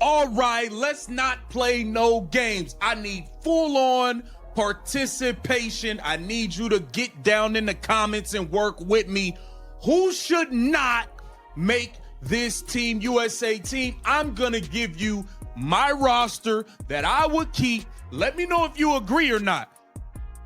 All right, let's not play no games. I need full-on participation. I need you to get down in the comments and work with me. Who should not make this Team USA team? I'm gonna give you my roster that I would keep. Let me know if you agree or not.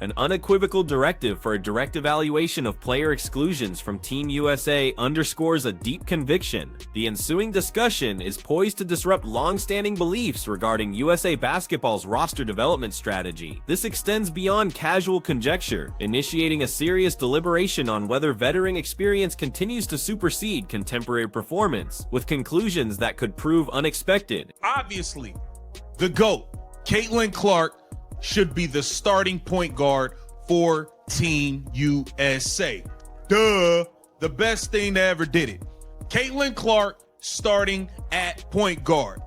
An unequivocal directive for a direct evaluation of player exclusions from Team USA underscores a deep conviction. The ensuing discussion is poised to disrupt long-standing beliefs regarding USA Basketball's roster development strategy. This extends beyond casual conjecture, initiating a serious deliberation on whether veteran experience continues to supersede contemporary performance, with conclusions that could prove unexpected. Obviously, the GOAT, Caitlin Clark, should be the starting point guard for Team USA. Duh, the best thing that ever did it. Caitlin Clark starting at point guard.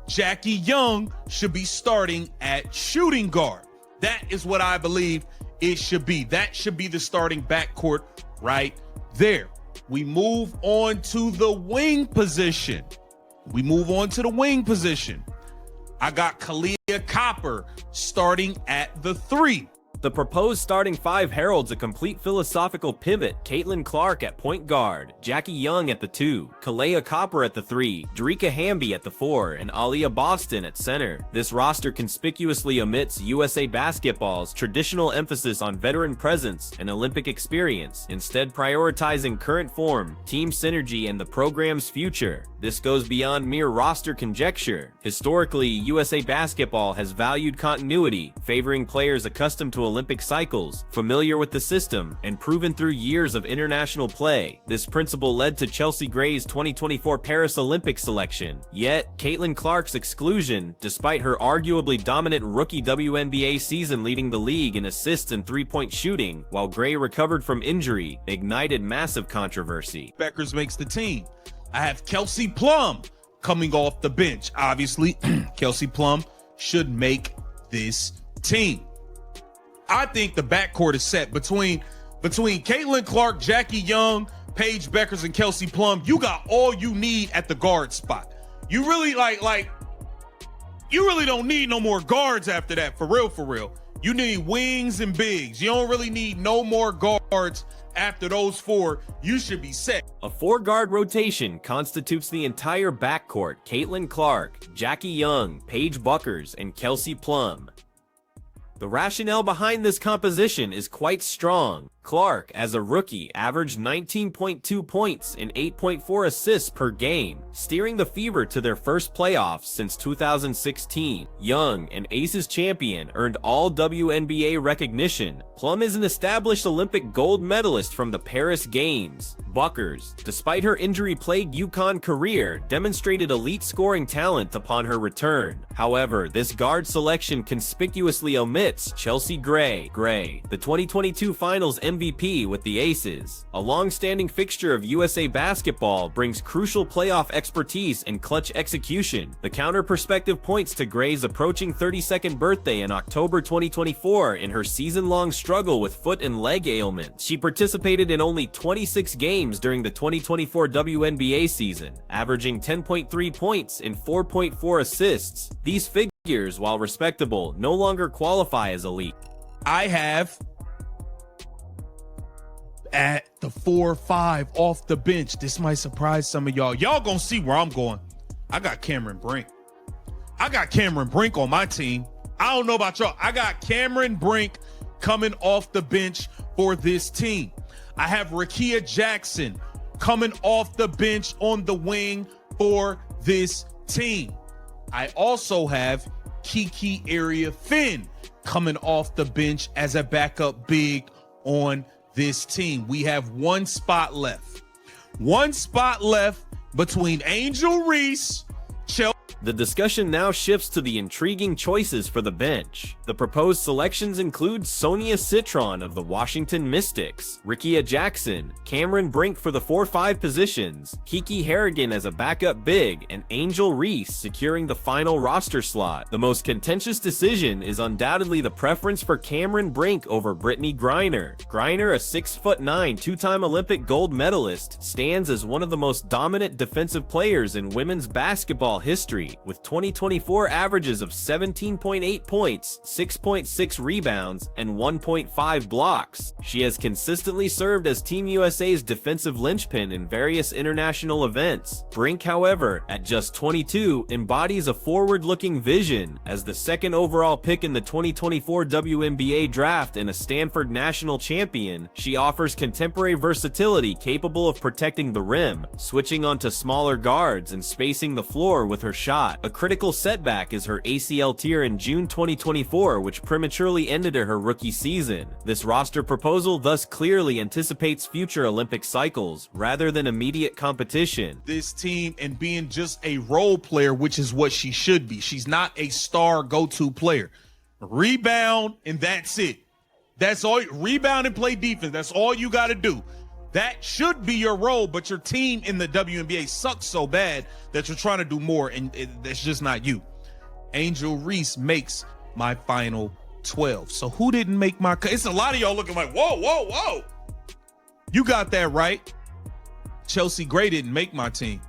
Jackie Young should be starting at shooting guard. That is what I believe it should be. That should be the starting backcourt right there. We move on to the wing position. I got Kahleah Copper starting at the 3. The proposed starting 5 heralds a complete philosophical pivot. Caitlin Clark at point guard, Jackie Young at the 2, Kahleah Copper at the 3, Dariqa Hamby at the 4, and Aaliyah Boston at center. This roster conspicuously omits USA Basketball's traditional emphasis on veteran presence and Olympic experience, instead prioritizing current form, team synergy, and the program's future. This goes beyond mere roster conjecture. Historically, USA Basketball has valued continuity, favoring players accustomed to Olympic cycles, familiar with the system, and proven through years of international play. This principle led to Chelsea Gray's 2024 Paris Olympic selection. Yet, Caitlin Clark's exclusion, despite her arguably dominant rookie WNBA season leading the league in assists and three-point shooting, while Gray recovered from injury, ignited massive controversy. Beckers makes the team. I have Kelsey Plum coming off the bench. Obviously, Kelsey Plum should make this team. I think the backcourt is set between Caitlin Clark, Jackie Young, Paige Beckers, and Kelsey Plum. You got all you need at the guard spot. You really you really don't need no more guards after that, for real. You need wings and bigs. You don't really need no more guards after those 4. You should be set. A 4-guard rotation constitutes the entire backcourt. Caitlin Clark, Jackie Young, Paige Beckers, and Kelsey Plum. The rationale behind this composition is quite strong. Clark, as a rookie, averaged 19.2 points and 8.4 assists per game, steering the Fever to their first playoffs since 2016. Young, an Aces champion, earned all WNBA recognition. Plum is an established Olympic gold medalist from the Paris Games. Beckers, despite her injury-plagued UConn career, demonstrated elite scoring talent upon her return. However, this guard selection conspicuously omits Chelsea Gray, the 2022 Finals MVP with the Aces. A long-standing fixture of USA Basketball, brings crucial playoff expertise and clutch execution. The counter perspective points to Gray's approaching 32nd birthday in October 2024 in her season-long struggle with foot and leg ailments. She participated in only 26 games during the 2024 WNBA season, averaging 10.3 points and 4.4 assists. These figures, while respectable, no longer qualify as elite. I have at the 4-5 off the bench. This might surprise some of y'all. Y'all gonna see where I'm going. I got Cameron Brink. On my team. I don't know about y'all. I got Cameron Brink coming off the bench for this team. I have Rickea Jackson coming off the bench on the wing for this team. I also have Kiki Area Finn coming off the bench as a backup big on this team. We have one spot left between Angel Reese, Chelsea. The discussion now shifts to the intriguing choices for the bench. The proposed selections include Sonia Citron of the Washington Mystics, Rickea Jackson, Cameron Brink for the 4-5 positions, Kiki Harrigan as a backup big, and Angel Reese securing the final roster slot. The most contentious decision is undoubtedly the preference for Cameron Brink over Brittney Griner. Griner, a 6'9", two-time Olympic gold medalist, stands as one of the most dominant defensive players in women's basketball history. history, with 2024 averages of 17.8 points, 6.6 rebounds, and 1.5 blocks. She has consistently served as Team USA's defensive linchpin in various international events. Brink, however, at just 22, embodies a forward-looking vision. As the second overall pick in the 2024 WNBA draft and a Stanford national champion, she offers contemporary versatility capable of protecting the rim, switching onto smaller guards, and spacing the floor with her shot. A critical setback is her ACL tear in June 2024, which prematurely ended her rookie season. This roster proposal thus clearly anticipates future Olympic cycles, rather than immediate competition. This team and being just a role player, which is what she should be. She's not a star go-to player. Rebound, and that's it. That's all. Rebound and play defense. That's all you got to do. That should be your role, but your team in the WNBA sucks so bad that you're trying to do more, and that's just not you. Angel Reese makes my final 12. So who didn't make my cut? It's a lot of y'all looking like, whoa, whoa, whoa. You got that right. Chelsea Gray didn't make my team.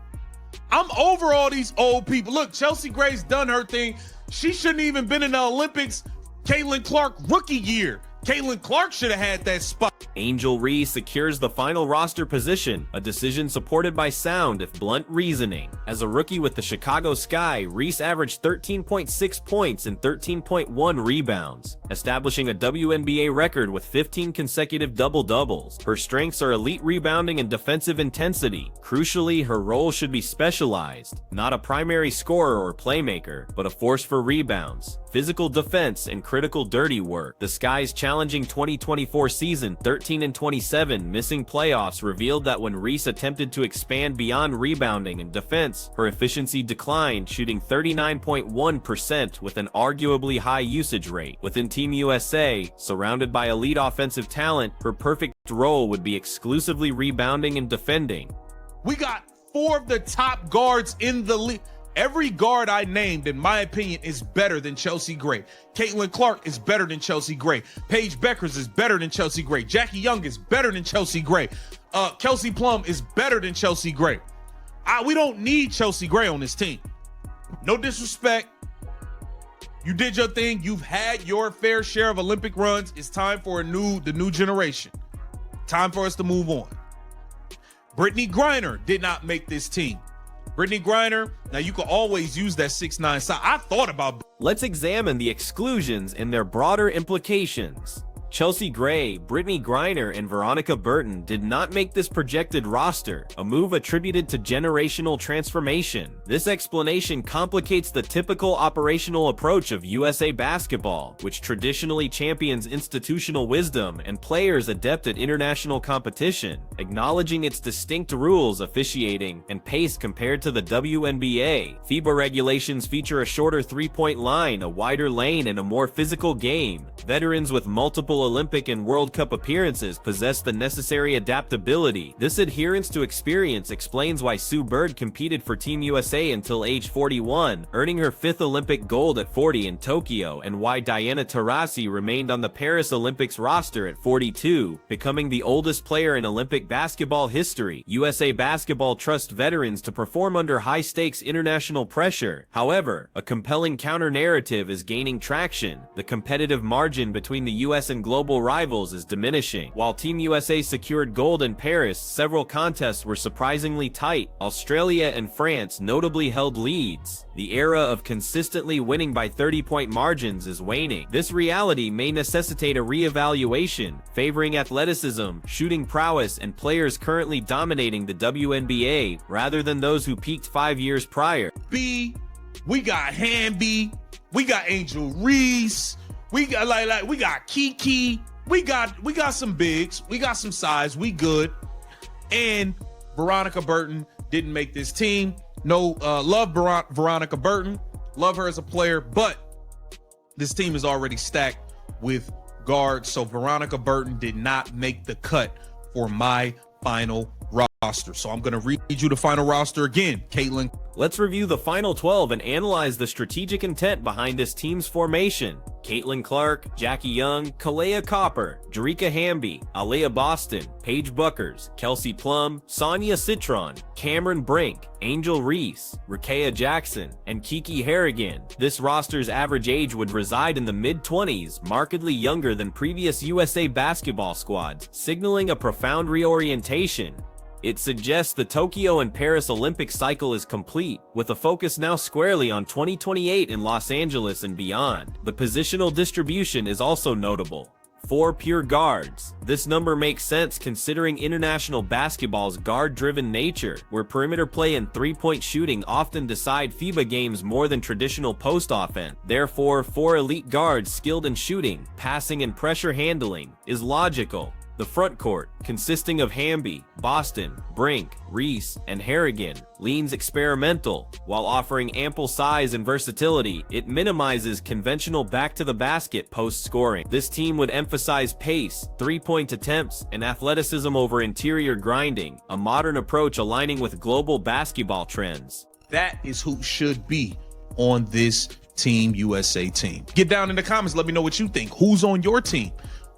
I'm over all these old people. Look, Chelsea Gray's done her thing. She shouldn't even been in the Olympics. Caitlin Clark rookie year. Caitlin Clark should have had that spot. Angel Reese secures the final roster position, a decision supported by sound if blunt reasoning. As a rookie with the Chicago Sky, Reese averaged 13.6 points and 13.1 rebounds, establishing a WNBA record with 15 consecutive double-doubles. Her strengths are elite rebounding and defensive intensity. Crucially, her role should be specialized, not a primary scorer or playmaker, but a force for rebounds, physical defense, and critical dirty work. The Sky's challenging 2024 season, 13-27, missing playoffs, revealed that when Reese attempted to expand beyond rebounding and defense, her efficiency declined, shooting 39.1% with an arguably high usage rate. Within Team USA, surrounded by elite offensive talent, her perfect role would be exclusively rebounding and defending. We got 4 of the top guards in the league. Every guard I named, in my opinion, is better than Chelsea Gray. Caitlin Clark is better than Chelsea Gray. Paige Beckers is better than Chelsea Gray. Jackie Young is better than Chelsea Gray. Kelsey Plum is better than Chelsea Gray. We don't need Chelsea Gray on this team. No disrespect. You did your thing. You've had your fair share of Olympic runs. It's time for the new generation. Time for us to move on. Brittany Griner did not make this team. Brittany Griner, now you can always use that 6'9" size. I thought about. Let's examine the exclusions and their broader implications. Chelsea Gray, Brittany Griner, and Veronica Burton did not make this projected roster, a move attributed to generational transformation. This explanation complicates the typical operational approach of USA Basketball, which traditionally champions institutional wisdom and players adept at international competition, acknowledging its distinct rules, officiating, and pace compared to the WNBA. FIBA regulations feature a shorter three-point line, a wider lane, and a more physical game. Veterans with multiple Olympic and World Cup appearances possess the necessary adaptability. This adherence to experience explains why Sue Bird competed for Team USA until age 41, earning her 5th Olympic gold at 40 in Tokyo, and why Diana Taurasi remained on the Paris Olympics roster at 42, becoming the oldest player in Olympic basketball history. USA Basketball trusts veterans to perform under high-stakes international pressure. However, a compelling counter-narrative is gaining traction. The competitive margin between the US and global rivals is diminishing. While Team USA secured gold in Paris, several contests were surprisingly tight. Australia and France notably held leads. The era of consistently winning by 30-point margins is waning. This reality may necessitate a re-evaluation, favoring athleticism, shooting prowess, and players currently dominating the WNBA, rather than those who peaked 5 years prior. We got Hamby, we got Angel Reese, we got we got Kiki, we got some bigs, we got some size, we good. And Veronica Burton didn't make this team. No, love Veronica Burton, love her as a player, but this team is already stacked with guards, so Veronica Burton did not make the cut for my final roster. So I'm gonna read you the final roster again. Caitlin. Let's review the final 12 and analyze the strategic intent behind this team's formation. Caitlin Clark, Jackie Young, Kalea Copper, Jerika Hamby, Aliyah Boston, Paige Buckers, Kelsey Plum, Sonia Citron, Cameron Brink, Angel Reese, Rakea Jackson, and Kiki Harrigan. This roster's average age would reside in the mid-20s, markedly younger than previous USA basketball squads, signaling a profound reorientation. It suggests the Tokyo and Paris Olympic cycle is complete, with a focus now squarely on 2028 in Los Angeles and beyond. The positional distribution is also notable. 4 pure guards. This number makes sense considering international basketball's guard-driven nature, where perimeter play and three-point shooting often decide FIBA games more than traditional post offense. Therefore, 4 elite guards skilled in shooting, passing, and pressure handling is logical. The front court, consisting of Hamby, Boston, Brink, Reese, and Harrigan, leans experimental. While offering ample size and versatility, it minimizes conventional back-to-the-basket post-scoring. This team would emphasize pace, three-point attempts, and athleticism over interior grinding, a modern approach aligning with global basketball trends. That is who should be on this Team USA team. Get down in the comments, let me know what you think. Who's on your team?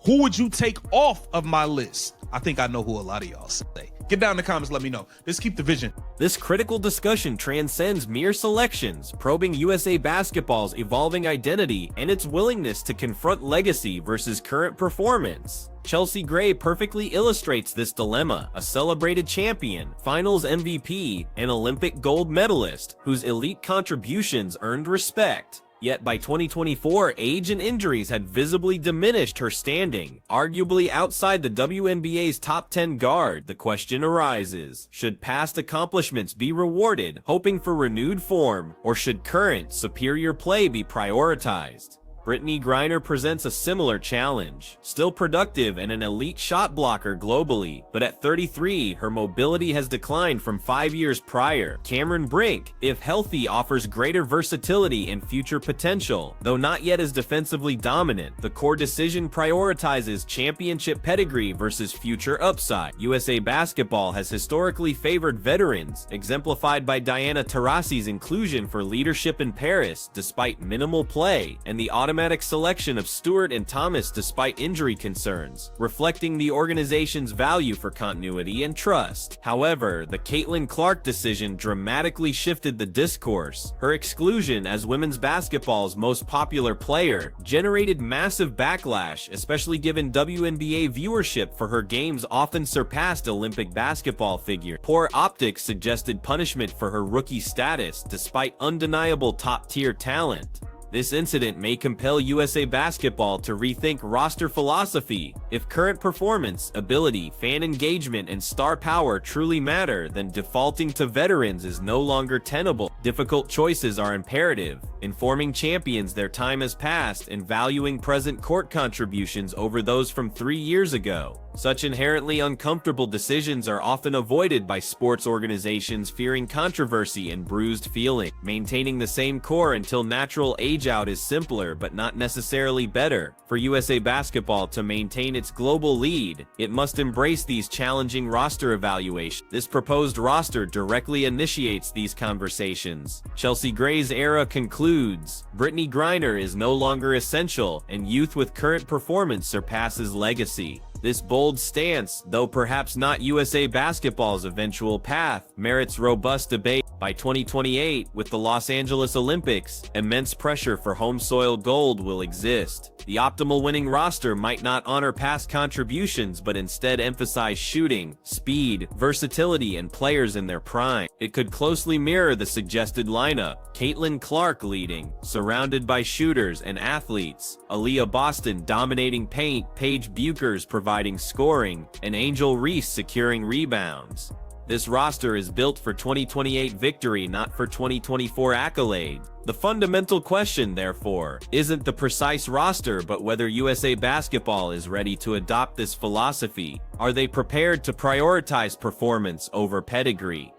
Who would you take off of my list? I think I know who a lot of y'all say. Get down in the comments, let me know. Let's keep the vision. This critical discussion transcends mere selections, probing USA basketball's evolving identity and its willingness to confront legacy versus current performance. Chelsea Gray perfectly illustrates this dilemma, a celebrated champion, finals MVP, and Olympic gold medalist, whose elite contributions earned respect. Yet by 2024, age and injuries had visibly diminished her standing. Arguably outside the WNBA's top 10 guard, the question arises, should past accomplishments be rewarded, hoping for renewed form, or should current, superior play be prioritized? Brittney Griner presents a similar challenge. Still productive and an elite shot blocker globally, but at 33, her mobility has declined from 5 years prior. Cameron Brink, if healthy, offers greater versatility and future potential. Though not yet as defensively dominant, the core decision prioritizes championship pedigree versus future upside. USA basketball has historically favored veterans, exemplified by Diana Taurasi's inclusion for leadership in Paris despite minimal play, and the automatic selection of Stewart and Thomas despite injury concerns, reflecting the organization's value for continuity and trust. However, the Caitlin Clark decision dramatically shifted the discourse. Her exclusion as women's basketball's most popular player generated massive backlash, especially given WNBA viewership for her games often surpassed Olympic basketball figures. Poor optics suggested punishment for her rookie status despite undeniable top-tier talent. This incident may compel USA basketball to rethink roster philosophy. If current performance, ability, fan engagement, and star power truly matter, then defaulting to veterans is no longer tenable. Difficult choices are imperative, informing champions their time has passed and valuing present court contributions over those from 3 years ago. Such inherently uncomfortable decisions are often avoided by sports organizations fearing controversy and bruised feelings. Maintaining the same core until natural age-out is simpler but not necessarily better. For USA basketball to maintain its global lead, it must embrace these challenging roster evaluations. This proposed roster directly initiates these conversations. Chelsea Gray's era concludes. Brittney Griner is no longer essential, and youth with current performance surpasses legacy. This bold stance, though perhaps not USA basketball's eventual path, merits robust debate. By 2028, with the Los Angeles Olympics, immense pressure for home-soil gold will exist. The optimal winning roster might not honor past contributions but instead emphasize shooting, speed, versatility, and players in their prime. It could closely mirror the suggested lineup: Caitlin Clark leading, surrounded by shooters and athletes, Aliyah Boston dominating paint, Paige Buchers providing scoring, and Angel Reese securing rebounds. This roster is built for 2028 victory, not for 2024 accolade. The fundamental question, therefore, isn't the precise roster but whether USA basketball is ready to adopt this philosophy. Are they prepared to prioritize performance over pedigree?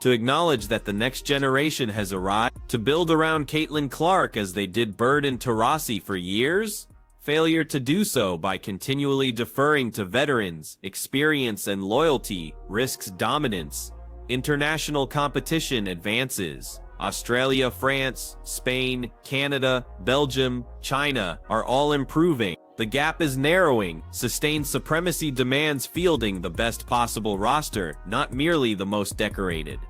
To acknowledge that the next generation has arrived? To build around Caitlin Clark as they did Bird and Taurasi for years? Failure to do so by continually deferring to veterans, experience, and loyalty risks dominance. International competition advances. Australia, France, Spain, Canada, Belgium, China are all improving. The gap is narrowing. Sustained supremacy demands fielding the best possible roster, not merely the most decorated.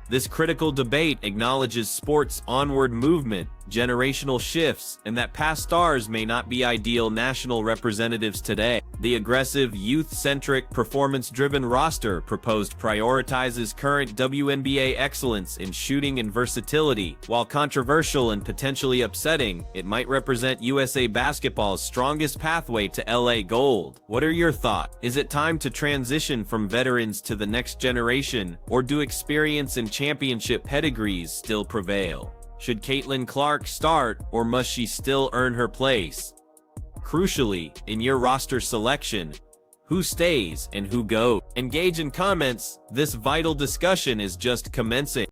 This critical debate acknowledges sport's onward movement, generational shifts, and that past stars may not be ideal national representatives today. The aggressive, youth-centric, performance-driven roster proposed prioritizes current WNBA excellence in shooting and versatility. While controversial and potentially upsetting, it might represent USA Basketball's strongest pathway to LA Gold. What are your thoughts? Is it time to transition from veterans to the next generation, or do experience and championship pedigrees still prevail? Should Caitlin Clark start, or must she still earn her place? Crucially, in your roster selection, who stays and who goes? Engage in comments. This vital discussion is just commencing.